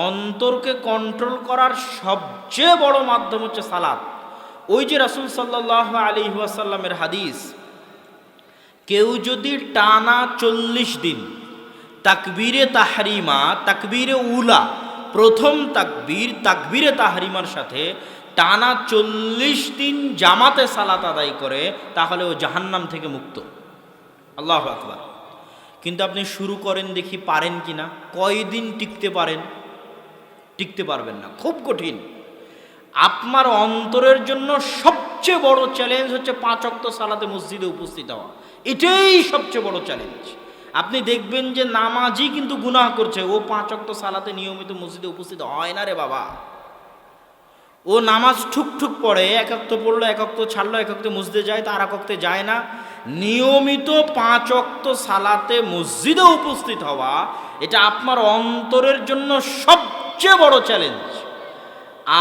অন্তরকে কন্ট্রোল করার সবচেয়ে বড় মাধ্যম হচ্ছে সালাত। ওই যে রাসূল সাল্লাল্লাহু আলাইহি ওয়াসাল্লামের হাদিস, কেউ যদি টানা 40 দিন তাকবীরে তাহরিমা, তাকবীরে উলা, প্রথম তাকবীর, তাকবীরে তাহরিমার সাথে টানা 40 দিন জামাতে সালাত আদায় করে, তাহলে ও জাহান্নাম থেকে মুক্ত। আল্লাহু আকবার। কিন্তু আপনি শুরু করেন, দেখি পারেন কিনা, কয়দিন টিকতে পারেন? টিকতে পারবেন না, খুব কঠিন। আপনার অন্তরের জন্য সবচেয়ে বড় চ্যালেঞ্জ হচ্ছে 5 ওয়াক্ত সালাতে মসজিদে উপস্থিত হওয়া। এটাই সবচেয়ে বড় চ্যালেঞ্জ। আপনি দেখবেন যে নামাজি কিন্তু গুনাহ করছে, ও 5 ওয়াক্ত সালাতে নিয়মিত মসজিদে উপস্থিত হয় না রে বাবা। ও নামাজ ঠুকঠুক পড়ে, এক ওয়াক্ত পড়লো, এক ওয়াক্ত ছাড়লো, এক ওয়াক্তে মসজিদে যায়, তার এক ওয়াক্তে যায় না। নিয়মিত 5 ওয়াক্ত সালাতে মসজিদে উপস্থিত হওয়া, এটা আপনার অন্তরের জন্য সবচেয়ে বড় চ্যালেঞ্জ।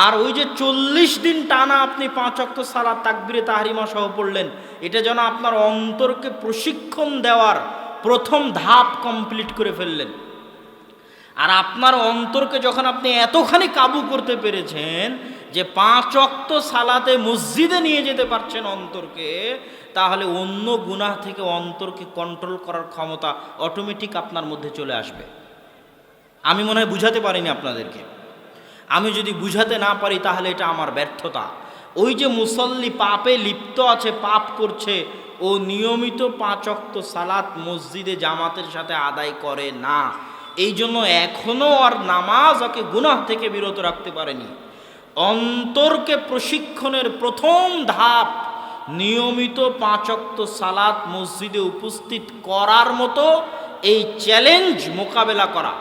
আর ওই যে 40 দিন টানা আপনি 5 ওয়াক্ত সালাত তাকবীরে তাহরিমা সহ পড়লেন, এটা যেন আপনার অন্তরকে প্রশিক্ষণ দেওয়ার প্রথম ধাপ কমপ্লিট করে ফেললেন। আর আপনার অন্তরকে যখন আপনি এতখানি কাবু করতে পেরেছেন যে 5 ওয়াক্ত সালাতে মসজিদে নিয়ে যেতে পারছেন অন্তরকে, তাহলে অন্য গুনাহ থেকে অন্তরকে কন্ট্রোল করার ক্ষমতা অটোমেটিক আপনার মধ্যে চলে আসবে। আমি মনে হয় বুঝাতে পারিনি আপনাদেরকে। আমি যদি বুঝাতে না পারি তাহলে এটা আমার ব্যর্থতা। ওই যে মুসল্লি পাপে লিপ্ত আছে, পাপ করছে, ও নিয়মিত 5 ওয়াক্ত সালাত মসজিদে জামাতের সাথে আদায় করে না, এই জন্য এখনও আর নামাজ ওকে গুনাহ থেকে বিরত রাখতে পারেনি। অন্তরকে প্রশিক্ষণের প্রথম ধাপ নিয়মিত 5 ওয়াক্ত সালাত মসজিদে উপস্থিত করার মতো এই চ্যালেঞ্জ মোকাবেলা করা।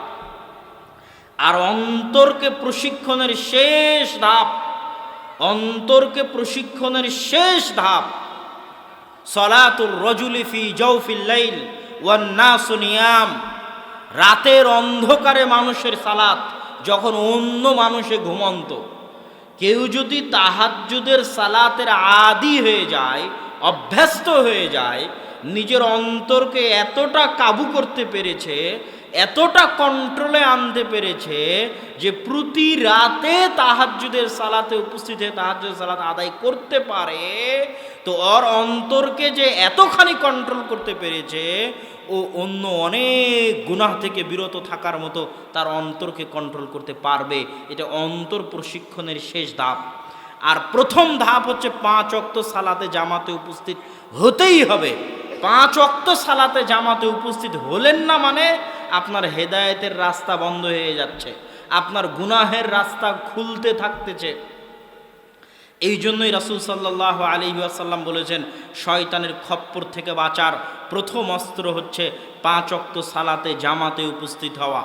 আর অন্তরকে প্রশিক্ষণের শেষ ধাপ, অন্তরকে প্রশিক্ষণের শেষ ধাপ সালাতুর রাজুলি ফি জাওফিল লাইল ওয়ান নাসু নিয়াম, রাতের অন্ধকারে মানুষের সালাত, যখন অন্য মানুষে ঘুমন্ত। কেউ যদি তাহাজ্জুদের সালাতের আদি হয়ে যায়, অভ্যস্ত হয়ে যায়, নিজের অন্তরকে এতটা কাবু করতে পেরেছে, এতটা কন্ট্রোলে আনতে পেরেছে যে প্রতি রাতে তাহাজ্জুদের সালাতে উপস্থিত হয়ে তাহাজ্জুদের সালাত আদায় করতে পারে, তো ওর অন্তরকে যে এতখানি কন্ট্রোল করতে পেরেছে, ও অন্য অনেক গুনাহ থেকে বিরত থাকার মতো তার অন্তরকে কন্ট্রোল করতে পারবে। এটা অন্তর প্রশিক্ষণের শেষ ধাপ। আর প্রথম ধাপ হচ্ছে 5 ওয়াক্ত সালাতে জামাতে উপস্থিত হতেই হবে। 5 ওয়াক্ত সালাতে জামাতে উপস্থিত হলেন না মানে আপনার হেদায়েতের রাস্তা বন্ধ হয়ে যাচ্ছে, আপনার গুনাহের রাস্তা খুলতে থাকতেছে। এই জন্যই রাসূল সাল্লাল্লাহু আলাইহি ওয়াসাল্লাম বলেছেন, শয়তানের খপ্পর থেকে বাঁচার প্রথম অস্ত্র হচ্ছে 5 ওয়াক্ত সালাতে জামাতে উপস্থিত হওয়া।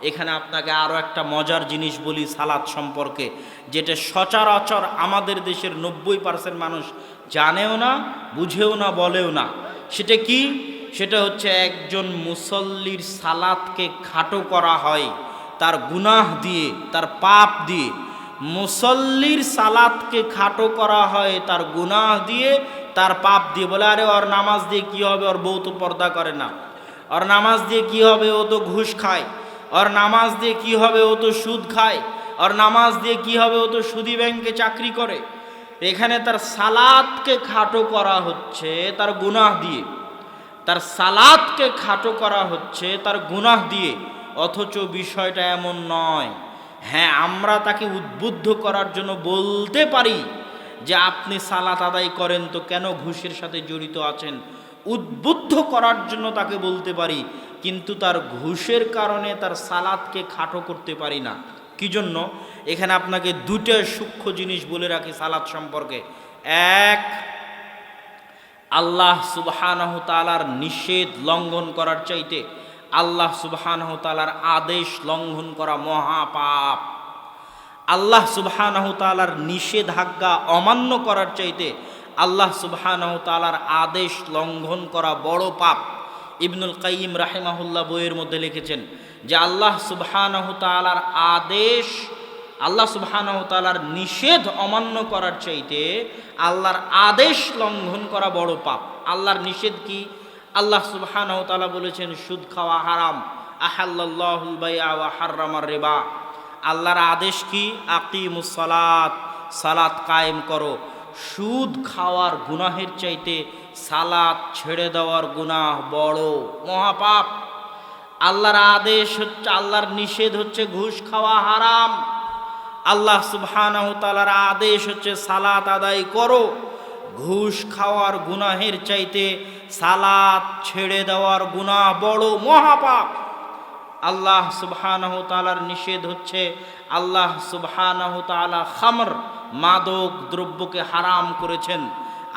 এখানে আপনাকে আরও একটা মজার জিনিস বলি সালাত সম্পর্কে, যেটা সচরাচর আমাদের দেশের 90% মানুষ জানেও না, বুঝেও না, বলেও না। সেটা কি? সেটা হচ্ছে একজন মুসল্লির সালাতকে খাটো করা হয় তার গুনাহ দিয়ে, তার পাপ দিয়ে। মুসল্লির সালাতকে খাটো করা হয় তার গুনাহ দিয়ে, তার পাপ দিয়ে। বলে, আরে ওর নামাজ দিয়ে কি হবে, ওর বউ তো পর্দা করে না, ওর নামাজ দিয়ে কি হবে, ও তো ঘুষ খায়, ওর নামাজ দিয়ে কি হবে, ও তো সুদ খায়, ওর নামাজ দিয়ে কি হবে, ও তো সুদী ব্যাংকে চাকরি করে। এখানে তার সালাতকে খাটো করা হচ্ছে তার গুনাহ দিয়ে, তার সালাতকে খাটো করা হচ্ছে তার গুনাহ দিয়ে। অথচ বিষয়টা এমন নয়। হ্যাঁ, আমরা তাকে উদ্বুদ্ধ করার জন্য বলতে পারি যে আপনি সালাত আদায় করেন, তো কেন ঘুষের সাথে জড়িত আছেন, উদ্বুদ্ধ করার জন্য তাকে বলতে পারি, কিন্তু তার ঘুষের কারণে তার সালাতকে খাটো করতে পারি না। কি জন্য? এখানে আপনাকে দুটো সূক্ষ্ম জিনিস বলে রাখি সালাত সম্পর্কে। এক, আল্লাহ সুবহানাহু তাআলার নিষেধ লঙ্ঘন করার চাইতে আল্লাহ সুবহানাহু তাআলার আদেশ লঙ্ঘন করা মহাপাপ। আল্লাহ সুবহানাহু তাআলার নিষেধাজ্ঞা অমান্য করার চাইতে আল্লাহ সুবহানাহু তাআলার আদেশ লঙ্ঘন করা বড় পাপ। ইবনুল কাইয়িম রাহিমাহুল্লাহ বইয়ের মধ্যে লিখেছেন যে আল্লাহ সুবহানাহু তাআলার আদেশ, আল্লাহ সুবহানাহু তাআলার নিষেধ অমান্য করার চাইতে আল্লাহর আদেশ লঙ্ঘন করা বড় পাপ। আল্লাহর নিষেধ কি? আল্লাহ সুবহানাহু তাআলা বলেছেন সুদ খাওয়া হারাম, আহাল্লাল্লাহুল বাইআ ওয়া হাররামার রিবা। আল্লাহর আদেশ কি? আকিমুস সালাত, সালাত কায়েম করো। সুদ খাওয়ার গুনাহের চাইতে সালাত ছেড়ে দেওয়ার গুনাহ বড় মহাপাপ। আল্লাহর আদেশ হচ্ছে, আল্লাহর নিষেধ হচ্ছে ঘুষ খাওয়া হারাম। আল্লাহ সুবহানাহু ওয়া তাআলার আদেশ হচ্ছে সালাত আদায় করো। ঘুষ খাওয়ার গুনাহের চাইতে সালাত ছেড়ে দেওয়ার গুনাহ বড় মহাপাপ। আল্লাহ সুবহানাহু ওয়া তাআলার নিষেধ হচ্ছে, আল্লাহ সুবহানাহু ওয়া তাআলা খামর, মাদক দ্রব্যকে হারাম করেছেন।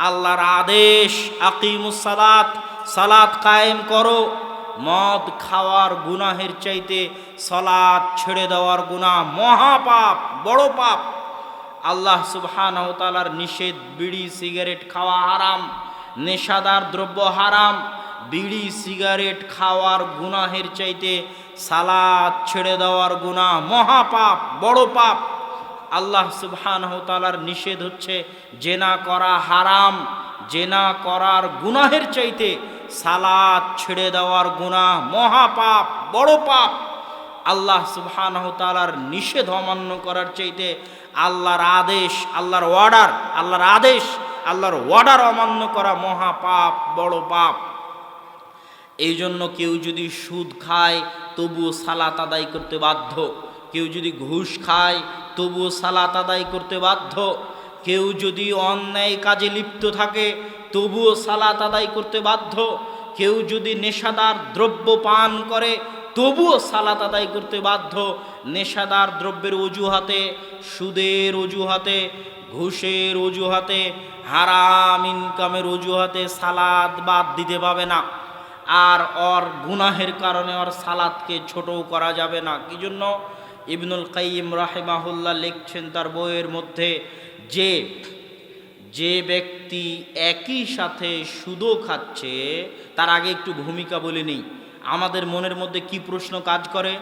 আল্লাহর আদেশ আকিমুস সালাত, সালাত কায়েম করো। মদ খাওয়ার গুনাহের চাইতে সালাত ছেড়ে দেওয়ার গুনাহ মহাপাপ, বড় পাপ। আল্লাহ সুবহানাহু ওয়া তাআলার নিষেধ বিড়ি সিগারেট খাওয়া হারাম, নেশাদার দ্রব্য হারাম। বিড়ি সিগারেট খাওয়ার গুনাহের চাইতে সালাত ছেড়ে দেওয়ার গুনাহ মহাপাপ, বড় পাপ। আল্লাহ সুবহানাহু ওয়া তাআলার নিষেধ হচ্ছে জেনা করা হারাম। জেনা করার গুনাহের চাইতে সালাত ছেড়ে দেওয়ার গুনাহ মহাপাপ, বড় পাপ। আল্লাহ সুবহানাহু ওয়া তাআলার নিষেধ অমান্য করার চাইতে আল্লাহর আদেশ, আল্লাহর অর্ডার, আল্লাহর আদেশ, আল্লাহর অর্ডার অমান্য করা মহাপাপ, বড় পাপ। এই জন্য কেউ যদি সুদ খায় তবুও সালাত আদায় করতে বাধ্য। কেউ যদি ঘুষ খায় তবুও সালাত আদায় করতে বাধ্য। কেউ যদি অন্যায় কাজে লিপ্ত থাকে তবুও সালাত আদায় করতে বাধ্য। কেউ যদি নেশাদার দ্রব্য পান করে তবুও সালাত আদায় করতে বাধ্য। নেশাদার দ্রব্যের অজুহাতে, সুদের অজুহাতে, ঘুষের অজুহাতে, হারাম ইনকামের অজুহাতে সালাত বাদ দিতে পাবে না। আর ওর গুনাহের কারণে ওর সালাতকে ছোটও করা যাবে না। কি জন্য? ইবনুল কাইয়িম রাহিমাহুল্লাহ লিখছেন তার বইয়ের মধ্যে যে ব্যক্তি একই সাথে সুদও খাচ্ছে, তার আগে একটু ভূমিকা বলে নেই। আমাদের মনের মধ্যে কি প্রশ্ন কাজ করে?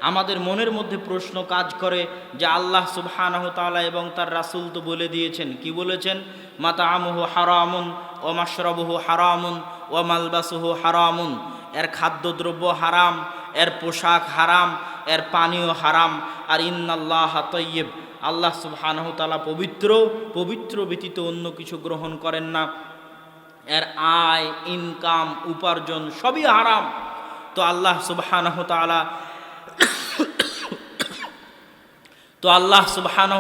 আমাদের মনের মধ্যে প্রশ্ন কাজ করে যে আল্লাহ সুবহানাহু ওয়া তাআলা এবং তার রাসূল তো বলে দিয়েছেন। কি বলেছেন? মাতাআমুহু হারামুন ওয়া মাশরাবুহু হারামুন ওয়া মালবাসুহু হারামুন। এর খাদ্যদ্রব্য হারাম, এর পোশাক হারাম, এর পানীয় হারাম। আর ইন্নাল্লাহা তাইয়্যিব, আল্লাহ সুবহানাহু ওয়া তাআলা পবিত্র, পবিত্র ব্যতীত অন্য কিছু গ্রহণ করেন না। এর আয়, ইনকাম, উপার্জন সবই হারাম। তো আল্লাহ সুবহানাহু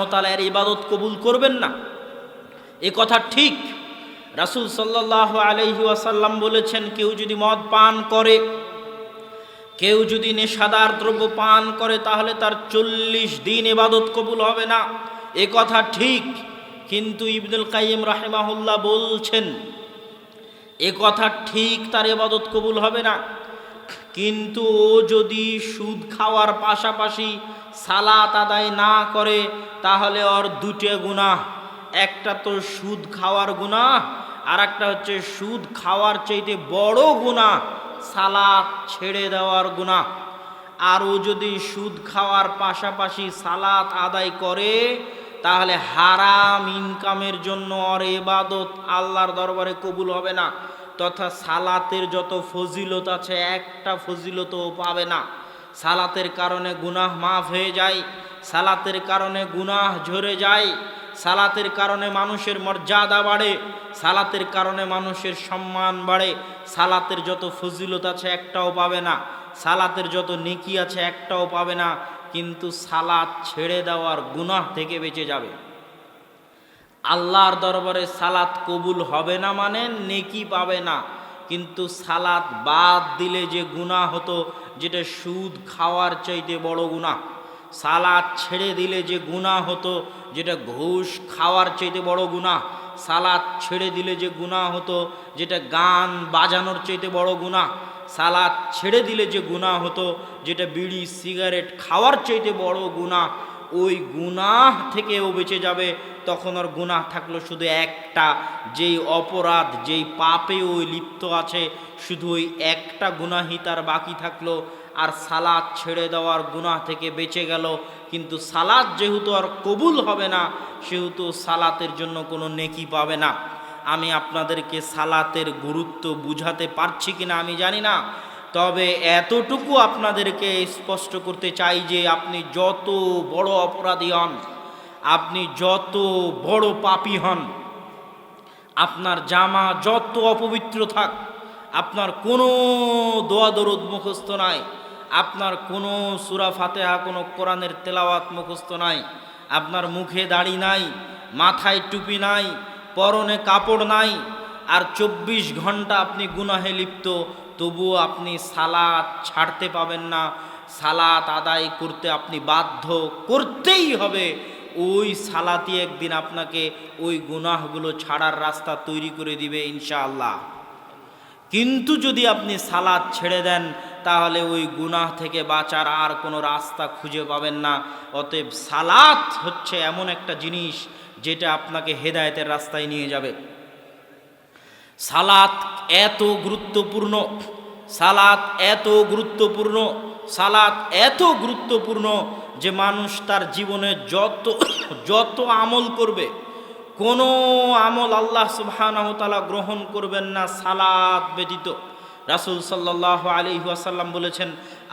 ওয়া তাআলা এর ইবাদত কবুল করবেন না, এ কথা ঠিক। রাসূল সাল্লাল্লাহু আলাইহি ওয়াসাল্লাম বলেছেন, কেউ যদি মদ পান করে, কেউ যদি নেশাদার দ্রব্য পান করে, তাহলে তার 40 দিন ইবাদত কবুল হবে না, এ কথা ঠিক। কিন্তু ইবনুল কাইয়িম রাহিমাহুল্লাহ বলছেন এ কথা ঠিক, তার ইবাদত কবুল হবে না। কিন্তু ও যদি সুদ খাওয়ার পাশাপাশি সালাত আদায় না করে, তাহলে ওর দুটো গুনাহ। একটা তো সুদ খাওয়ার গুনাহ, আর একটা হচ্ছে সুদ খাওয়ার চাইতে বড় গুনাহ সালাত ছেড়ে দেওয়ার গুনাহ। আর ও যদি সুদ খাওয়ার পাশাপাশি সালাত আদায় করে, তাহলে হারাম ইনকামের জন্য ওর ইবাদত আল্লাহর দরবারে কবুল হবে না, তথা সালাতের যত ফজিলত আছে একটা ফজিলতও পাবে না। সালাতের কারণে গুনাহ মাফ হয়ে যায়, সালাতের কারণে গুনাহ ঝরে যায়, সালাতের কারণে মানুষের মর্যাদা বাড়ে, সালাতের কারণে মানুষের সম্মান বাড়ে। সালাতের যত ফজিলত আছে একটাও পাবে না, সালাতের যত নেকি আছে একটাও পাবে না, কিন্তু সালাত ছেড়ে দেওয়ার গুনাহ থেকে বেঁচে যাবে। আল্লাহর দরবারে সালাত কবুল হবে না মানে নেকি পাবে না, কিন্তু সালাত বাদ দিলে যে গুনাহ হতো, যেটা সুদ খাওয়ার চাইতে বড় গুনাহ, সালাত ছেড়ে দিলে যে গুনাহ হতো, যেটা ঘুষ খাওয়ার চাইতে বড় গুনাহ, সালাত ছেড়ে দিলে যে গুনাহ হতো, যেটা গান বাজানোর চাইতে বড় গুনাহ, সালাত ছেড়ে দিলে যে গুনাহ হতো, যেটা বিড়ি সিগারেট খাওয়ার চাইতে বড় গুনাহ, ওই গুনাহ থেকেও বেঁচে যাবে। তখন ওর গুনাহ থাকলো শুধু একটা, যেই অপরাধ, যেই পাপে ওই লিপ্ত আছে, শুধু ওই একটা গুনাহই তার বাকি থাকলো। আর সালাত ছেড়ে দেওয়ার গুনাহ থেকে বেঁচে গেল, কিন্তু সালাত যেহেতু আর কবুল হবে না, সেহেতু সালাতের জন্য কোনো নেকি পাবে না। আমি আপনাদেরকে সালাতের গুরুত্ব বুঝাতে পারছি কিনা আমি জানি না। তবে এতটুকু আপনাদেরকে স্পষ্ট করতে চাই যে আপনি যত বড় অপরাধী হন, আপনি যত বড় পাপী হন, আপনার জামা যত অপবিত্র থাক, আপনার কোনো দোয়া দরুদ মুখস্থ নাই, আপনার কোনো সূরা ফাতিহা, কোনো কোরআনের তেলাওয়াত মুখস্থ নাই, আপনার মুখে দাড়ি নাই, মাথায় টুপি নাই, পরনে কাপড় নাই, আর 24 ঘন্টা আপনি গুনাহে লিপ্ত, তবুও আপনি সালাত ছাড়তে পাবেন না। সালাত আদায় করতে আপনি বাধ্য, করতেই হবে। ওই সালাতই একদিন আপনাকে ওই গুনাহগুলো ছাড়ার রাস্তা তৈরি করে দিবে ইনশাআল্লাহ। কিন্তু যদি আপনি সালাত ছেড়ে দেন, তাহলে ওই গুনাহ থেকে বাঁচার আর কোনো রাস্তা খুঁজে পাবেন না। অতএব সালাত হচ্ছে এমন একটা জিনিস যেটা আপনাকে হেদায়েতের রাস্তায় নিয়ে যাবে। সালাত এত গুরুত্বপূর্ণ, সালাত এত গুরুত্বপূর্ণ, সালাত এত গুরুত্বপূর্ণ যে মানুষ তার জীবনে যত আমল করবে, কোনো আমল আল্লাহ সুবহানাহু ওয়া তাআলা গ্রহণ করবেন না সালাত ব্যতীত। রাসূল সাল্লাল্লাহু আলাইহি ওয়াসাল্লাম বলেছেন,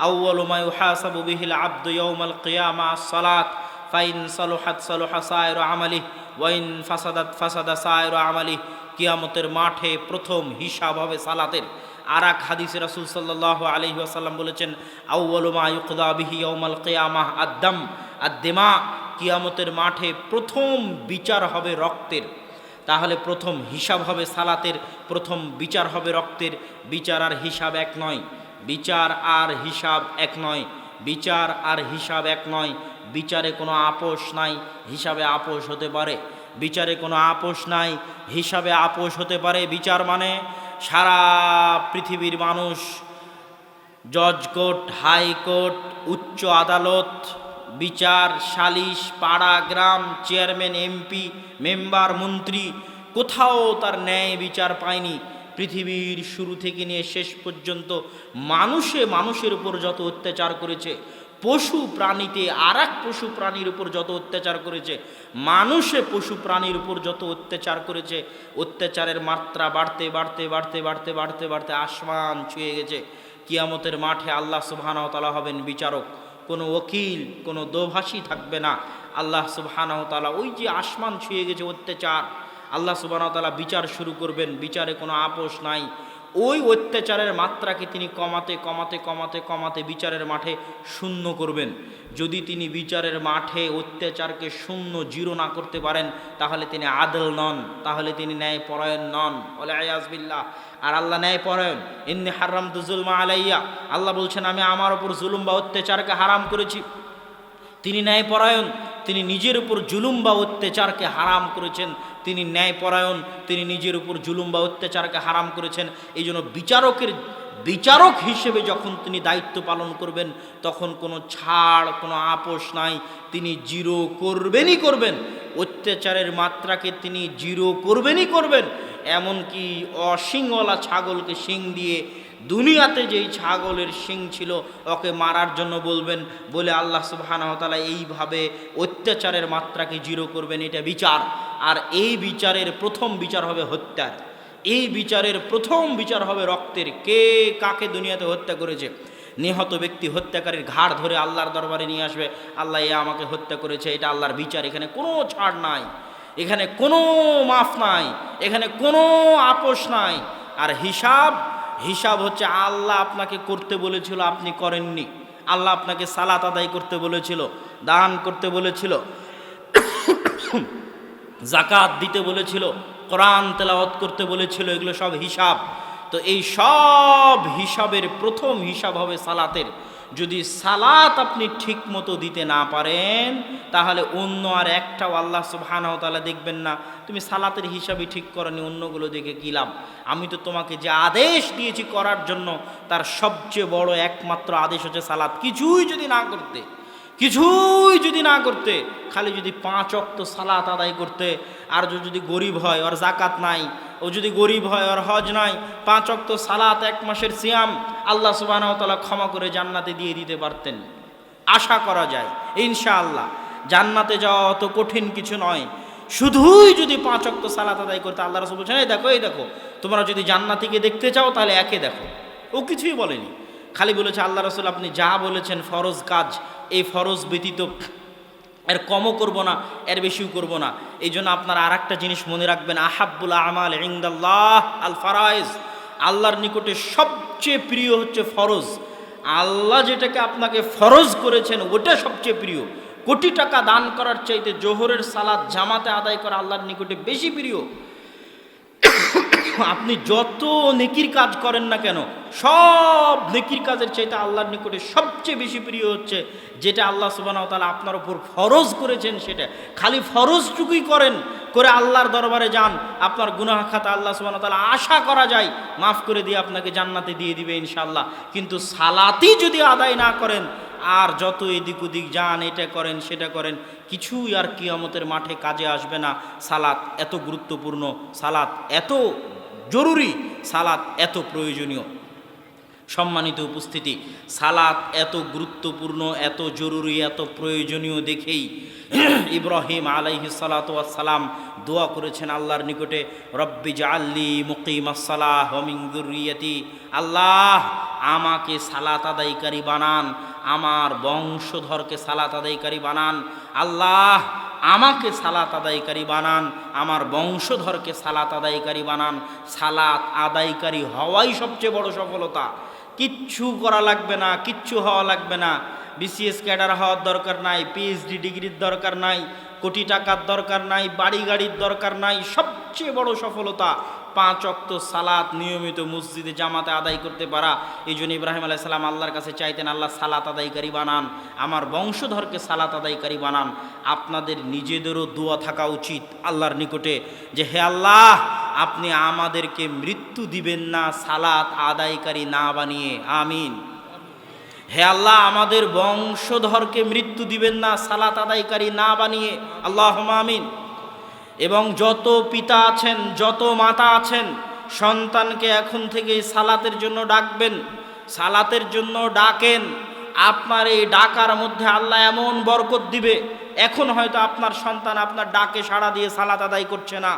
আউয়ালু মা ইউহাসাবু বিহিল আবদু ইয়াউমাল কিয়ামাহ আস-সালাত, ফাইন সালুহাত সালুহা সাইরু আমালিহি ওয়া ইন ফাসাদাত ফাসাদা সাইরু আমালিহি। কিয়ামতের মাঠে প্রথম হিসাব হবে সালাতের। আর এক হাদিসে রাসূল সাল্লাল্লাহু আলাইহি ওয়াসাল্লাম বলেছেন, আউয়ালু মা ইউকদা বিহি ইয়াউমাল কিয়ামাহ আদ-দাম আদ-দিমা। কিয়ামতের মাঠে প্রথম বিচার হবে রক্তের। তাহলে প্রথম হিসাব হবে সালাতের, প্রথম বিচার হবে রক্তের। বিচার আর হিসাব এক নয়, বিচার আর হিসাব এক নয়, বিচার আর হিসাব এক নয়। বিচারে কোনো আপোষ নাই, হিসাবে আপোষ হতে পারে। বিচারে কোনো আপোষ নাই, হিসাবে আপোষ হতে পারে। বিচার মানে সারা পৃথিবীর মানুষ, জজ কোর্ট, হাইকোর্ট, উচ্চ আদালত, বিচার, সালিশ, পাড়া, গ্রাম, চেয়ারম্যান, এমপি, মেম্বার, মন্ত্রী, কোথাও তার ন্যায় বিচার পায়নি। পৃথিবীর শুরু থেকে নিয়ে শেষ পর্যন্ত মানুষের উপর যত অত্যাচার করেছে, পশু প্রাণীতে আর এক পশু প্রাণীর উপর যত অত্যাচার করেছে, মানুষে পশু প্রাণীর উপর যত অত্যাচার করেছে, অত্যাচারের মাত্রা বাড়তে বাড়তে বাড়তে বাড়তে বাড়তে বাড়তে আসমান ছুঁয়ে গেছে। কিয়ামতের মাঠে আল্লাহ সুবহানাহু ওয়া তাআলা হবেন বিচারক। কোনো ওকিল, কোনো দোভাষী থাকবে না। আল্লাহ সুবহানাহু ওয়া তাআলা ওই যে আসমান ছুঁয়ে গেছে অত্যাচার, আল্লাহ সুবহানাহু ওয়া তাআলা বিচার শুরু করবেন। বিচারে কোনো আপোষ নাই। ওই অত্যাচারের মাত্রাকে তিনি কমাতে কমাতে কমাতে কমাতে বিচারের মাঠে শূন্য করবেন। যদি তিনি বিচারের মাঠে অত্যাচারকে শূন্য, জিরো না করতে পারেন, তাহলে তিনি আদল নন, তাহলে তিনি ন্যায়পরায়ণ নন। ওয়া ইয়াজ বিল্লাহ। আর আল্লাহ ন্যায়পরায়ণ। ইন্নী হারামতু যুলমা আলাইয়া, আল্লাহ বলছেন আমি আমার উপর জুলুম বা অত্যাচারকে হারাম করেছি। তিনি ন্যায়পরায়ণ, তিনি নিজের উপর জুলুম বা অত্যাচারকে হারাম করেছেন। তিনি ন্যায়পরায়ণ, তিনি নিজের উপর জুলুম বা অত্যাচারকে হারাম করেছেন। এই জন্য বিচারক হিসেবে যখন তিনি দায়িত্ব পালন করবেন, তখন কোনো ছাড়, কোনো আপোষ নাই। তিনি জিরো করবেনই করবেন। অত্যাচারের মাত্রাকে তিনি জিরো করবেনই করবেন। এমনকি অশিংওয়ালা ছাগলকে শিং দিয়ে, দুনিয়াতে যেই ছাগলের শিং ছিল ওকে মারার জন্য বলবেন, বলে আল্লাহ সুবহানাহু ওয়া তাআলা এইভাবে অত্যাচারের মাত্রাকে জিরো করবেন। এটা বিচার। আর এই বিচারের প্রথম বিচার হবে হত্যার। এই বিচারের প্রথম বিচার হবে রক্তের। কে কাকে দুনিয়াতে হত্যা করেছে, নিহত ব্যক্তি হত্যাকারীর ঘাড় ধরে আল্লাহর দরবারে নিয়ে আসবে, আল্লাহ এ আমাকে হত্যা করেছে। এটা আল্লাহর বিচার। এখানে কোনো ছাড় নাই, এখানে কোনো মাফ নাই, এখানে কোনো আপোষ নাই। আর হিসাব হচ্ছে আল্লাহ আপনাকে করতে বলেছিল, আপনি করেননি। আল্লাহ আপনাকে সালাত আদায় করতে বলেছিল, দান করতে বলেছিল, যাকাত দিতে বলেছিল, কোরআন তেলাওয়াত করতে বলেছিল। এগুলো সব হিসাব। তো এই সব হিসাবের প্রথম হিসাব হবে সালাতের। যদি সালাত আপনি ঠিক মতো দিতে না পারেন, তাহলে অন্য আর একটাও আল্লাহ সুবহানাহু ওয়া তাআলা দেখবেন না। তুমি সালাতের হিসাবই ঠিক করনি, অন্যগুলো দেখে কী লাভ? আমি তো তোমাকে যে আদেশ দিয়েছি করার জন্য, তার সবচেয়ে বড় একমাত্র আদেশ হচ্ছে সালাত। কিছুই যদি না করতে, খালি যদি 5 ওয়াক্ত সালাত আদায় করতে, আর যদি গরিব হয় ওর জাকাত নাই, ও যদি গরিব হয় ওর হজ নাই, 5 ওয়াক্ত সালাত, 1 মাসের সিয়াম, আল্লাহ সুবহানাহু ওয়া তাআলা ক্ষমা করে জান্নাতে দিয়ে দিতে পারতেন। আশা করা যায় ইনশাআল্লাহ। জান্নাতে যাওয়া অত কঠিন কিছু নয়। শুধুই যদি 5 ওয়াক্ত সালাত আদায় করতে, আল্লাহ রাসূল বলছেন এই দেখো তোমরা যদি জান্নাতীকে দেখতে চাও তাহলে একে দেখো। ও কিছুই বলেনি। খালি বলেছে আল্লাহ রাসূল আপনি যা বলেছেন ফরজ কাজ, এই ফরজ ব্যতীত এর কমও করব না, এর বেশিও করব না। এই জন্য আপনারা আর একটা জিনিস মনে রাখবেন, আহাব্বুল আমাল ইনদাল্লাহ আল ফারায়েজ, আল্লাহর নিকটে সবচেয়ে প্রিয় হচ্ছে ফরজ। আল্লাহ যেটাকে আপনাকে ফরজ করেছেন ওটা সবচেয়ে প্রিয়। কোটি টাকা দান করার চাইতে জোহরের সালাত জামাতে আদায় করা আল্লাহর নিকটে বেশি প্রিয়। আপনি যত নেকির কাজ করেন না কেন, সব নেকির কাজের চাইতে আল্লাহর নিকটে সবচেয়ে বেশি প্রিয় হচ্ছে যেটা আল্লাহ সুবহানাহু ওয়া তাআলা আপনার উপর ফরজ করেছেন সেটা। খালি ফরজটুকুই করেন, করে আল্লাহর দরবারে যান, আপনার গুনাহ খাতা আল্লাহ সুবহানাহু ওয়া তাআলা আশা করা যায় মাফ করে দিয়ে আপনাকে জান্নাতে দিয়ে দিবে ইনশাআল্লাহ। কিন্তু সালাতই যদি আদায় না করেন, আর যত এদিক ওদিক যান, এটা করেন সেটা করেন, কিছুই আর কিয়ামতের মাঠে কাজে আসবে না। সালাত এত গুরুত্বপূর্ণ, সালাত এত জরুরি, সালাত এত প্রয়োজনীয়। সম্মানিত উপস্থিতি, সালাত এত গুরুত্বপূর্ণ, এত জরুরি, এত প্রয়োজনীয় দেখেই ইব্রাহিম আলাইহিস সালাতু ওয়াস সালাম দোয়া করেছেন আল্লাহর নিকটে, রব্বি জাআলনি মুকিমাস সালাহ ওয়া মিন যুররিয়াতি, আল্লাহ আমাকে সালাত আদায়কারী বানান, আমার বংশধরকে সালাত আদায়কারী বানান, আল্লাহ আমাকে সালাত আদায়কারী বানান, আমার বংশধরকে সালাত আদায়কারী বানান। সালাত আদায়কারী হওয়াই সবচেয়ে বড় সফলতা। কিচ্ছু করা লাগবে না, কিচ্ছু হওয়া লাগবে না, বিসিএস ক্যাডার হওয়ার দরকার নাই, পিএইচডি ডিগ্রির দরকার নাই, কোটি টাকার দরকার নাই, বাড়ি গাড়ির দরকার নাই। সবচেয়ে বড় সফলতা 5 ওয়াক্ত সালাত নিয়মিত মসজিদে জামাতে আদায় করতে পারা। এই জন্য ইব্রাহিম আলাইহিস সালাম আল্লাহর কাছে চাইতেন, আল্লাহ সালাত আদায়কারী বানান, আমার বংশধরকে সালাত আদায়কারী বানান। আপনাদের নিজেদেরও দোয়া থাকা উচিত আল্লাহর নিকটে যে হে আল্লাহ, আপনি আমাদেরকে মৃত্যু দিবেন না সালাত আদায়কারী না বানিয়ে, আমিন। হে আল্লাহ, আমাদের বংশধরকে মৃত্যু দিবেন না সালাত আদায়কারী না বানিয়ে, আল্লাহুম্মা আমিন। এবং যত পিতা আছেন, যত মাতা আছেন, সন্তানকে এখন থেকে সালাতের জন্য ডাকবেন, সালাতের জন্য ডাকেন। আপনার এই ডাকার মধ্যে আল্লাহ এমন বরকত দিবে, এখন হয়তো আপনার সন্তান আপনার ডাকে সাড়া দিয়ে সালাত আদায় করছে না,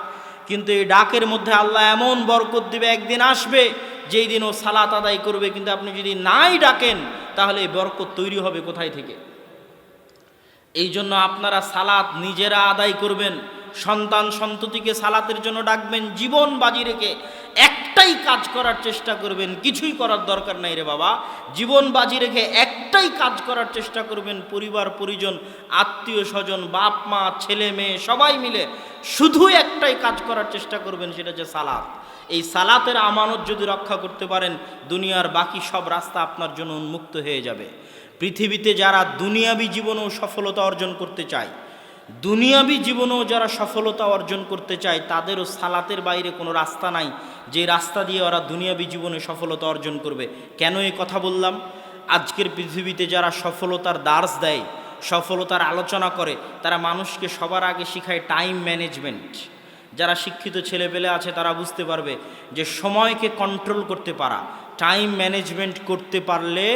কিন্তু এই ডাকের মধ্যে আল্লাহ এমন বরকত দিবে, একদিন আসবে যেই দিন ও সালাত আদায় করবে। কিন্তু আপনি যদি নাই ডাকেন তাহলে এই বরকত তৈরি হবে কোথায় থেকে? এই জন্য আপনারা সালাত নিজেরা আদায় করবেন, সন্তান সন্ততিকে সালাতের জন্য ডাকবেন, জীবন বাজি রেখে একটাই কাজ করার চেষ্টা করবেন। কিছুই করার দরকার নাই রে বাবা, জীবন বাজি রেখে একটাই কাজ করার চেষ্টা করবেন। পরিবার পরিজন, আত্মীয় স্বজন, বাপ মা, ছেলে মেয়ে সবাই মিলে শুধু একটাই কাজ করার চেষ্টা করবেন, সেটা হচ্ছে সালাত। এই সালাতের আমানত যদি রক্ষা করতে পারেন, দুনিয়ার বাকি সব রাস্তা আপনার জন্য উন্মুক্ত হয়ে যাবে। পৃথিবীতে যারা দুনিয়াবী জীবনেও সফলতা অর্জন করতে চায়, দুনিয়াবী জীবনেও যারা সফলতা অর্জন করতে চায়, তাদেরও সালাতের বাইরে কোনো রাস্তা নাই যে রাস্তা দিয়ে ওরা দুনিয়াবী জীবনে সফলতা অর্জন করবে। কেন এই কথা বললাম? আজকের পৃথিবীতে যারা সফলতার দার্স দেয়, সফলতার আলোচনা করে, তারা মানুষকে সবার আগে শিখায় টাইম ম্যানেজমেন্ট। যারা শিক্ষিত ছেলেপেলে আছে তারা বুঝতে পারবে যে সময়কে কন্ট্রোল করতে পারা, টাইম ম্যানেজমেন্ট করতে পারলে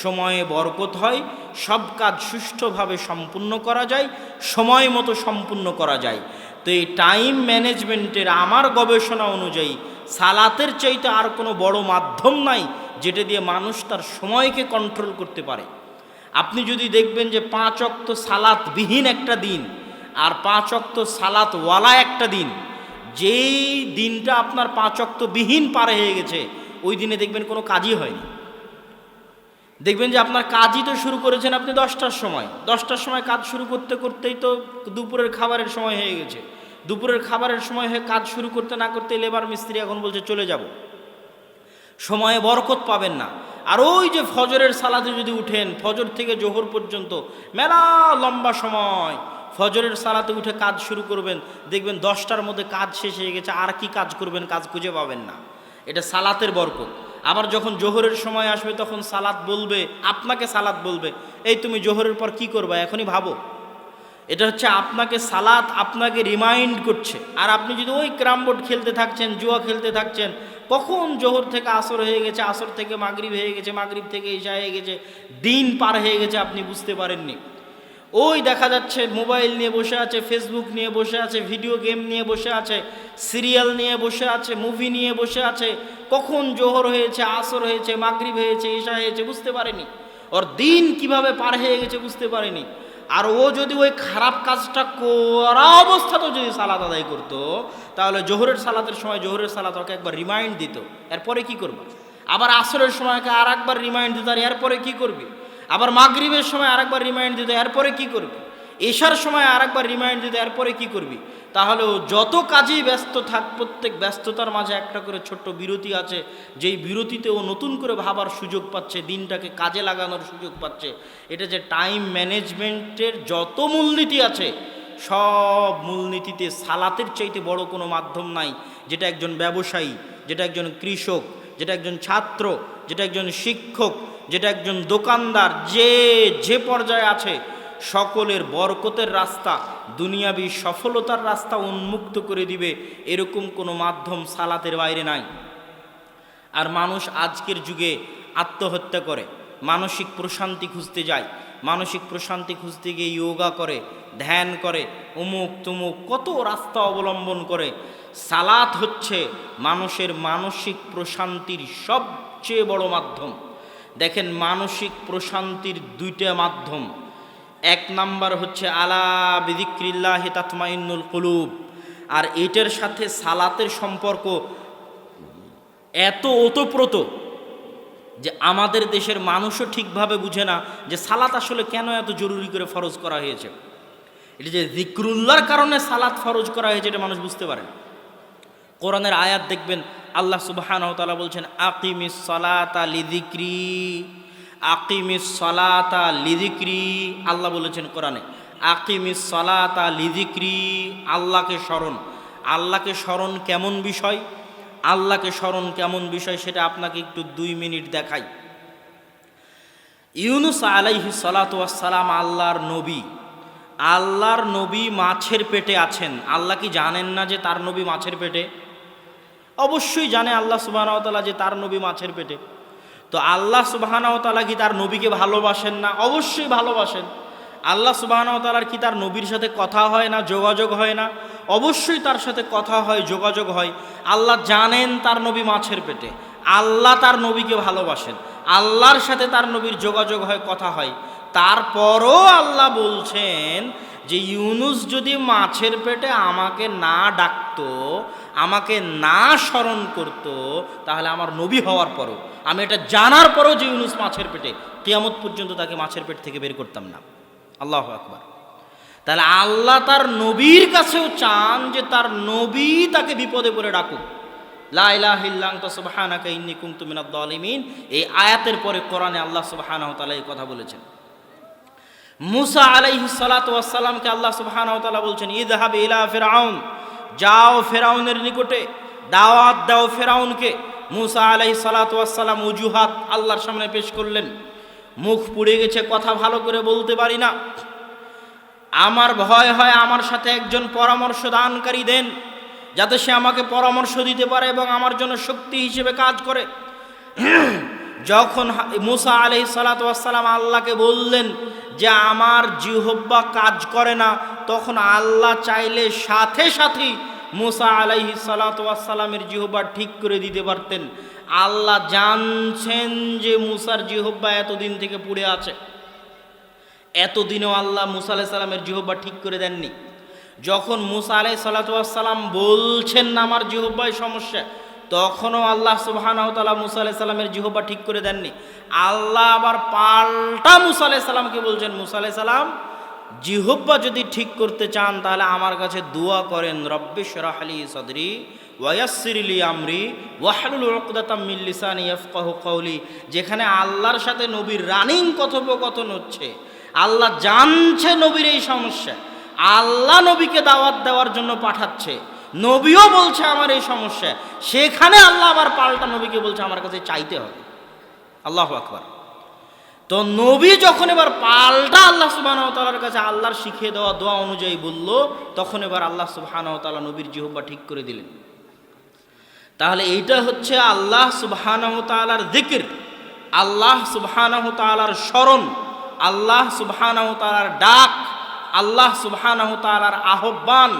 সময়ে বরকত হয়, সব কাজ সুষ্ঠুভাবে সম্পূর্ণ করা যায়, সময় মতো সম্পূর্ণ করা যায়। তো এই টাইম ম্যানেজমেন্টের আমার গবেষণা অনুযায়ী সালাতের চাইতে আর কোনো বড় মাধ্যম নাই যেটা দিয়ে মানুষ তার সময়কে কন্ট্রোল করতে পারে। আপনি যদি দেখবেন যে 5 ওয়াক্ত সালাত বিহীন একটা দিন আর 5 ওয়াক্ত সালাত ওয়ালা একটা দিন, যেই দিনটা আপনার 5 ওয়াক্ত বিহীন পার হয়ে গেছে, ওই দিনে দেখবেন কোনো কাজই হয়নি। দেখবেন যে আপনার কাজই তো শুরু করেছেন আপনি 10টার সময়, 10টার সময় কাজ শুরু করতে করতেই তো দুপুরের খাবারের সময় হয়ে গেছে। দুপুরের খাবারের সময় হয়ে কাজ শুরু করতে না করতে লেবার মিস্ত্রি এখন বলছে চলে যাব, সময়ে বরকত পাবেন না। আর ওই যে ফজরের সালাতে যদি উঠেন, ফজর থেকে জোহর পর্যন্ত মেলা লম্বা সময় ফজরের সালাতে উঠে কাজ শুরু করবেন, দেখবেন 10টার মধ্যে কাজ শেষ হয়ে গেছে, আর কি কাজ করবেন, কাজ খুঁজে পাবেন না। এটা সালাতের বরকত। আবার যখন জোহরের সময় আসবে তখন সালাত বলবে, আপনাকে সালাত বলবে, এই তুমি জোহরের পর কি করবা এখনই ভাবো। এটা হচ্ছে আপনাকে সালাত আপনাকে রিমাইন্ড করছে। আর আপনি যদি ওই ক্যারাম বোর্ড খেলতে থাকছেন, জুয়া খেলতে থাকছেন, কখন জোহর থেকে আসর হয়ে গেছে, আসর থেকে মাগরিব হয়ে গেছে, মাগরিব থেকে ইশা হয়ে গেছে, দিন পার হয়ে গেছে, আপনি বুঝতে পারেননি। ওই দেখা যাচ্ছে মোবাইল নিয়ে বসে আছে, ফেসবুক নিয়ে বসে আছে, ভিডিও গেম নিয়ে বসে আছে, সিরিয়াল নিয়ে বসে আছে, মুভি নিয়ে বসে আছে। কখন জোহর হয়েছে, আসর হয়েছে, মাগরিব হয়েছে, ইশা হয়েছে বুঝতে পারেনি। ওর দিন কিভাবে পার হয়ে গেছে বুঝতে পারেনি। আর ও যদি ওই খারাপ কাজটা করা অবস্থাতেও যদি সালাত আদায় করতো, তাহলে জোহরের সালাতের সময় জোহরের সালাত ওকে একবার রিমাইন্ড দিত, এরপরে কি করবে। আবার আসরের সময়কে আর একবার রিমাইন্ড দিত, আর এরপরে কি করবি। আবার মাগরিবের সময় আরেকবার রিমাইন্ড দিতে, এরপরে কি করবি। এশার সময় আরেকবার রিমাইন্ড দিতে, এরপরে কি করবি। তাহলে ও যত কাজেই ব্যস্ত থাক, প্রত্যেক ব্যস্ততার মাঝে একটা করে ছোট্ট বিরতি আছে, যেই বিরতিতে ও নতুন করে ভাবার সুযোগ পাচ্ছে, দিনটাকে কাজে লাগানোর সুযোগ পাচ্ছে। এটা যে টাইম ম্যানেজমেন্টের যত মূলনীতি আছে, সব মূলনীতিতে সালাতের চাইতে বড় কোনো মাধ্যম নাই, যেটা একজন ব্যবসায়ী, যেটা একজন কৃষক, যেটা একজন ছাত্র, যেটা একজন শিক্ষক, যেটা একজন দোকানদার, যে পর্যায়ে আছে, সকলের বরকতের রাস্তা, দুনিয়াবী সফলতার রাস্তা উন্মুক্ত করে দিবে, এরকম কোনো মাধ্যম সালাতের বাইরে নাই। আর মানুষ আজকের যুগে আত্মহত্যা করে, মানসিক প্রশান্তি খুঁজতে যায়, মানসিক প্রশান্তি খুঁজতে গিয়ে যোগা করে, ধ্যান করে, অমুক তুমুক কত রাস্তা অবলম্বন করে। সালাত হচ্ছে মানুষের মানসিক প্রশান্তির সবচেয়ে বড় মাধ্যম। দেখেন, মানসিক প্রশান্তির দুইটা মাধ্যম। এক নাম্বার হচ্ছে আলা বিযিক্রিল্লাহি তাতমাইন্নুল কুলুব, আর এটার সাথে সালাতের সম্পর্ক এত ওতপ্রোত যে আমাদের দেশের মানুষও ঠিকভাবে বুঝে না যে সালাত আসলে কেন এত জরুরি করে ফরজ করা হয়েছে। এটা যে যিকরুল্লাহর কারণে সালাত ফরজ করা হয়েছে, এটা মানুষ বুঝতে পারে না। কোরআনের আয়াত দেখবেন, আল্লাহ সুবহানাহু ওয়া তাআলা বলছেন আকিমিস সালাতা লিযিকরি, আকিমিস সালাতা লিযিকরি। আল্লাহ বলেছেন কোরআনে আকিমিস সালাতা লিযিকরি, আল্লাহকে স্মরণ। আল্লাহকে স্মরণ কেমন বিষয়, আল্লাহকে স্মরণ কেমন বিষয় সেটা আপনাকে একটু 2 মিনিট দেখাই। ইউনুস আলাইহিস সালাতু ওয়াস সালাম আল্লাহর নবী, আল্লাহর নবী মাছের পেটে আছেন। আল্লাহ কি জানেন না যে তার নবী মাছের পেটে? অবশ্যই জানে আল্লাহ সুবহানাহু ওয়া তাআলা যে তার নবী মাছের পেটে। তো আল্লাহ সুবহানাহু ওয়া তাআলা কি তার নবীকে ভালোবাসেন না? অবশ্যই ভালোবাসেন। আল্লাহ সুবহানাহু ওয়া তাআলার কি তার নবীর সাথে কথা হয় না, যোগাযোগ হয় না? অবশ্যই তার সাথে কথা হয়, যোগাযোগ হয়। আল্লাহ জানেন তার নবী মাছের পেটে, আল্লাহ তার নবীকে ভালোবাসেন, আল্লাহর সাথে তার নবীর যোগাযোগ হয়, কথা হয়। তারপরও আল্লাহ বলছেন যে ইউনুস যদি মাছের পেটে আমাকে না ডাকতো, আমাকে না স্মরণ করত, তাহলে আমার নবী হওয়ার পরও, আমি এটা জানার পরও যে ইউনুস মাছের পেটে, কিয়ামত পর্যন্ত তাকে মাছের পেট থেকে বের করতাম না। আল্লাহু আকবার। তাহলে আল্লাহ তার নবীর কাছেও চান যে তার নবী তাকে বিপদে পড়ে ডাকুক। লা ইলাহা ইল্লা আনতা সুবহানাকা ইন্নী কুনতু মিনাজ জালিমিন। এই আয়াতের পরে কোরআনে আল্লাহ সুবহানাহু ওয়া তাআলা এই কথা বলেছেন। মুসা আলাইহিস সালাতু ওয়াস সালামকে আল্লাহ সুবহানাহু ওয়া তাআলা বলছেন ইযহাব ইলা ফিরআউন, যাও ফেরাউনের নিকটে, দাওয়াত দাও ফেরাউনকে। মুসা আলাইহিস সালাতু ওয়াস সালাম উজুহাত আল্লাহর সামনে পেশ করলেন। মুখ পুড়ে গেছে, কথা ভালো করে বলতে পারি না, আমার ভয় হয় আমার সাথে একজন পরামর্শ দানকারী দেন, যাতে সে আমাকে পরামর্শ দিতে পারে এবং আমার জন্য শক্তি হিসেবে কাজ করে। যখন মুসা আলাইহিস সালাতু ওয়াস সালাম আল্লাহকে বললেন যে আমার জিহ্বা কাজ করে না, তখন আল্লাহ চাইলে সাথে সাথেই মুসা আলাইহিস সালাতু ওয়াস সালামের জিহ্বা ঠিক করে দিতে পারতেন। আল্লাহ জানছেন যে মুসার জিহ্বা এতদিন থেকে পুড়ে আছে, এতদিনও আল্লাহ মুসা আলাইহিস সালামের জিহ্বা ঠিক করে দেননি। যখন মুসা আলাইহিস সালাতু ওয়াস সালাম বলছেন না আমার জিহ্বায় সমস্যা, তখনও আল্লাহ সুবহানাহু ওয়া তাআলা মুসা আলাইহিস সালামের জিহ্বা ঠিক করে দেননি। আল্লাহ আবার পাল্টা মুসা আলাইহিস সালামকে বলছেন, মুসা আলাইহিস সালাম জিহ্বা যদি ঠিক করতে চান তাহলে আমার কাছে দোয়া করেন, রব্বি শরহ লি সাদরি ওয়া ইয়াসসির লি আমরি ওয়াহলুল উকদাতাম মিন লিসানি ইয়াফকাহু কওলি। যেখানে আল্লাহর সাথে নবীর রানিং কথোপকথন হচ্ছে, আল্লাহ জানছে নবীর এই সমস্যা, আল্লাহ নবীকে দাওয়াত দেওয়ার জন্য পাঠাচ্ছে, নবীও বলছে আমার এই সমস্যা, সেখানে আল্লাহ আবার পাল্টা নবীকে বলছে আমার কাছে চাইতে হবে। আল্লাহু আকবার। তো নবী যখন এবার পাল্টা আল্লাহ সুবহানাহু ওয়া তাআলার কাছে আল্লাহর শিখিয়ে দেওয়া দোয়া অনুযায়ী বলল, তখন এবার আল্লাহ সুবহানাহু ওয়া তাআলা নবীর জিহ্বা ঠিক করে দিলেন। তাহলে এইটা হচ্ছে আল্লাহ সুবহানাহু ওয়া তাআলার যিকির, আল্লাহ সুবহানাহু ওয়া তাআলার স্মরণ, আল্লাহ সুবহানাহু তাআলার ডাক, আল্লাহ সুবহানাহু তাআলার আহ্বান,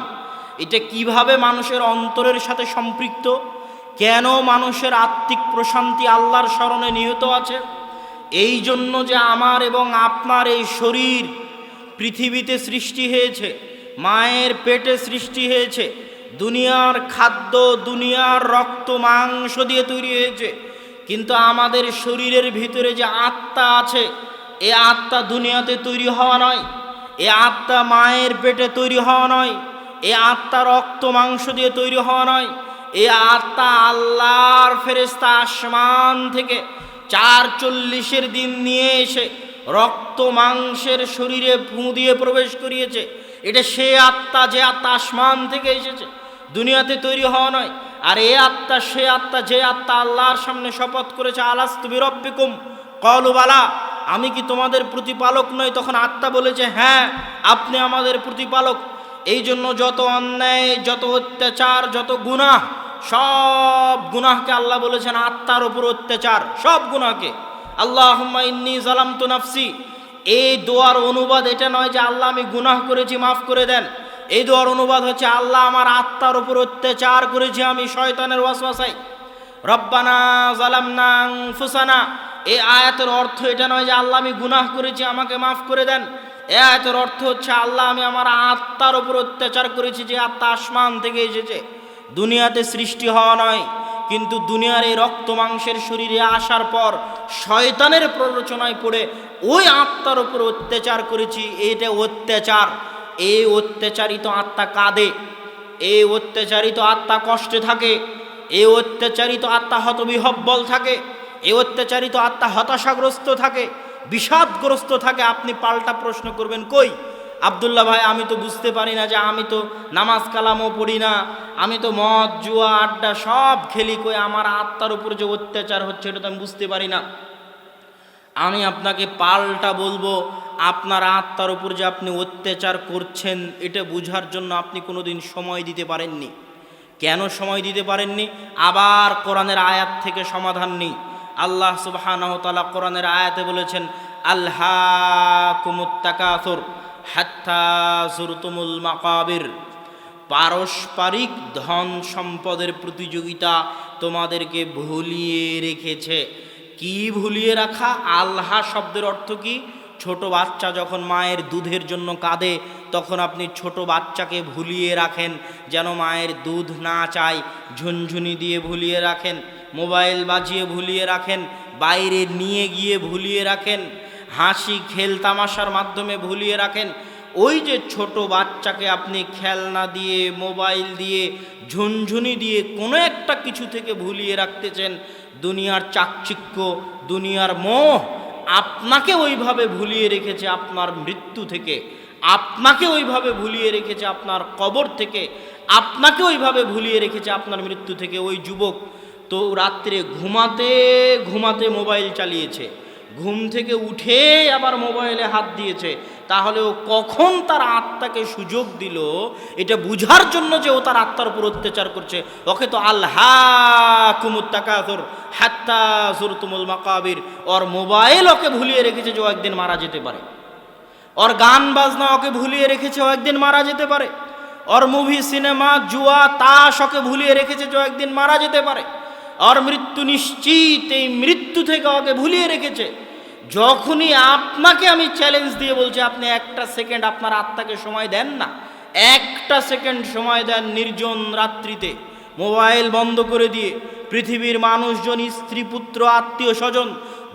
এটা কিভাবে মানুষের অন্তরের সাথে সম্পৃক্ত, কেন মানুষের আত্মিক প্রশান্তি আল্লাহর স্মরণে নিহত আছে। এই জন্য যে আমার এবং আপনার এই শরীর পৃথিবীতে সৃষ্টি হয়েছে, মায়ের পেটে সৃষ্টি হয়েছে, দুনিয়ার খাদ্য, দুনিয়ার রক্ত মাংস দিয়ে তৈরি হয়েছে, কিন্তু আমাদের শরীরের ভিতরে যে আত্মা আছে, এ আত্মা দুনিয়াতে তৈরি হওয়া নয়, এ আত্মা মায়ের পেটে তৈরি হওয়া নয়, এ আত্মা রক্ত মাংস দিয়ে তৈরি হওয়া নয়, এ আত্মা আল্লাহর ফেরেশতা আসমান থেকে ৪৪ দিন নিয়ে এসে রক্ত মাংসের শরীরে ফু দিয়ে প্রবেশ করিয়েছে। এটা সে আত্মা, যে আত্মা আসমান থেকে এসেছে, দুনিয়াতে তৈরি হওয়া নয়। আর এ আত্মা সে আত্মা, যে আত্মা আল্লাহর সামনে শপথ করেছে, আলাস্তু বিরব্বিকুম ক্বালু বালা, আমি কি তোমাদের প্রতিপালক নই? তখন আত্মা বলেছে, হ্যাঁ আপনি আমাদের প্রতিপালক। এই জন্য যত অন্যায়, যত অত্যাচার, যত গুনাহ, সব গুনাহকে আল্লাহ বলেছেন আত্মার উপর অত্যাচার, সব গুনাহকে। আল্লাহুম্মা ইন্নী যালামতু নাফসি, এই দোয়ার অনুবাদ এটা নয় যে আল্লাহ আমি গুনাহ করেছি মাফ করে দেন। এই দোয়ার অনুবাদ হচ্ছে আল্লাহ আমার আত্মার উপর অত্যাচার করেছি আমি শয়তানের ওয়াসওয়াসায়। রব্বানা যালামনা আনফুসানা, এই আয়াতের অর্থ এটা নয় যে আল্লাহ আমি গুনাহ করেছি আমাকে মাফ করে দেন। এই আয়াতের অর্থ হচ্ছে আল্লাহ আমি আমার আত্মার উপর অত্যাচার করেছি, যে আত্মা আসমান থেকে এসেছে, দুনিয়াতে সৃষ্টি হওয়া নয়। কিন্তু দুনিয়ার এই রক্ত মাংসের শরীরে আসার পর শয়তানের প্ররোচনায় পড়ে ওই আত্মার উপর অত্যাচার করেছি। এইটা অত্যাচার। এই অত্যাচারিত আত্মা কাঁদে, এই অত্যাচারিত আত্মা কষ্টে থাকে, এই অত্যাচারিত আত্মা হতবিহব্বল থাকে, এই অত্যাচারিত আত্মা হতাশাগ্রস্ত থাকে, বিষাদগ্রস্ত থাকে। আপনি পাল্টা প্রশ্ন করবেন, কই আব্দুল্লাহ ভাই, আমি তো বুঝতে পারি না, যে আমি তো নামাজ কালামও পড়ি না, আমি তো মদ জুয়া আড্ডা সব খেলি, কই আমার আত্মার উপর যে অত্যাচার হচ্ছে এটা তো আমি বুঝতে পারি না। আমি আপনাকে পাল্টা বলবো, আপনার আত্মার উপর যে আপনি অত্যাচার করছেন এটা বুঝার জন্য আপনি কোনোদিন সময় দিতে পারেননি। কেন সময় দিতে পারেননি? আবার কোরআনের আয়াত থেকে সমাধান নেই। আল্লাহ সুবহানাহু ওয়া তাআলা কোরআনের আয়াতে বলেছেন, আলহাকুমুত তাকাসুর হাত্তা যুরতুমুল মাকাবির, পারস্পরিক ধন সম্পদের প্রতিযোগিতা তোমাদেরকে ভুলিয়ে রেখেছে। কি ভুলিয়ে রাখা? আল্হা শব্দের অর্থ কি? ছোট বাচ্চা যখন মায়ের দুধের জন্য কাঁদে, তখন আপনি ছোট বাচ্চাকে ভুলিয়ে রাখেন যেন মায়ের দুধ না চায়, ঝুনঝুনি দিয়ে ভুলিয়ে রাখেন, মোবাইল বাজিয়ে ভুলিয়ে রাখেন, বাইরে নিয়ে গিয়ে ভুলিয়ে রাখেন, হাসি খেল তামাশার মাধ্যমে ভুলিয়ে রাখেন। ওই যে ছোট বাচ্চাকে আপনি খেলনা দিয়ে, মোবাইল দিয়ে, ঝুনঝুনি দিয়ে কোনো একটা কিছু থেকে ভুলিয়ে রাখতেছেন, দুনিয়ার চাকচিক্য, দুনিয়ার মোহ আপনাকে ওইভাবে ভুলিয়ে রেখেছে আপনার মৃত্যু থেকে, আপনাকে ওইভাবে ভুলিয়ে রেখেছে আপনার কবর থেকে, আপনাকে ওইভাবে ভুলিয়ে রেখেছে আপনার মৃত্যু থেকে। ওই যুবক তো রাত্রে ঘুমাতে ঘুমাতে মোবাইল চালিয়েছে, ঘুম থেকে উঠে আবার মোবাইলে হাত দিয়েছে, তাহলে ও কখন তার আত্মাকে সুযোগ দিল এটা বুঝার জন্য যে ও তার আত্মার উপর অত্যাচার করছে। ওকে তো আলহাকুমুত তাকাসুর হাত্তা যুরতুমুল মাকাবির, ওর মোবাইল ওকে ভুলিয়ে রেখেছে যে ও একদিন মারা যেতে পারে, ওর গান বাজনা ওকে ভুলিয়ে রেখেছে ও একদিন মারা যেতে পারে, ওর মুভি সিনেমা জুয়া তাস ওকে ভুলিয়ে রেখেছে যে ও একদিন মারা যেতে পারে, ওর মৃত্যু নিশ্চিত, এই মৃত্যু থেকে ওকে ভুলিয়ে রেখেছে। যখনই আপনাকে আমি চ্যালেঞ্জ দিয়ে বলছি, আপনি একটা সেকেন্ড আপনার আত্মাকে সময় দেন না, একটা সেকেন্ড সময় দেন, নির্জন রাত্রিতে মোবাইল বন্ধ করে দিয়ে, পৃথিবীর মানুষজন, স্ত্রী পুত্র আত্মীয় স্বজন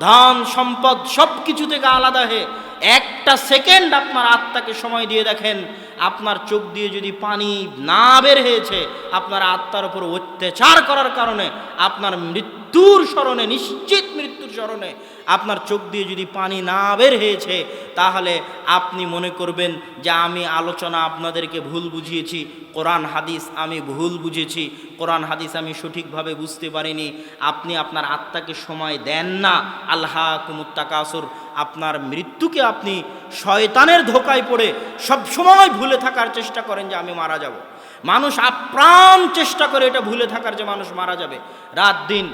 ধন সম্পদ সব কিছু থেকে আলাদা হয়ে একটা সেকেন্ড আপনার আত্মাকে সময় দিয়ে দেখেন, আপনার চোখ দিয়ে যদি পানি না বের হয়েছে, আপনার আত্মার উপর অত্যাচার করার কারণে, আপনার মৃত্যুর স্মরণে, নিশ্চিত মৃত্যুর স্মরণে আপনার চোখ দিয়ে যদি পানি না বের হয়েছে, তাহলে আপনি মনে করবেন যে আমি আলোচনা আপনাদেরকে ভুল বুঝিয়েছি, কোরআন হাদিস আমি ভুল বুঝেছি, কোরআন হাদিস আমি সঠিকভাবে বুঝতে পারিনি। আপনি আপনার আত্মাকে সময় দেন না। আলহাকুমুত তাকাসুর, আপনার মৃত্যুকে আপনি শয়তানের ধোকায় পড়ে সবসময় ভুলে থাকার চেষ্টা করেন যে আমি মারা যাব। মানুষ আপ্রাণ চেষ্টা করে এটা ভুলে থাকার যে মানুষ মারা যাবে। রাত দিন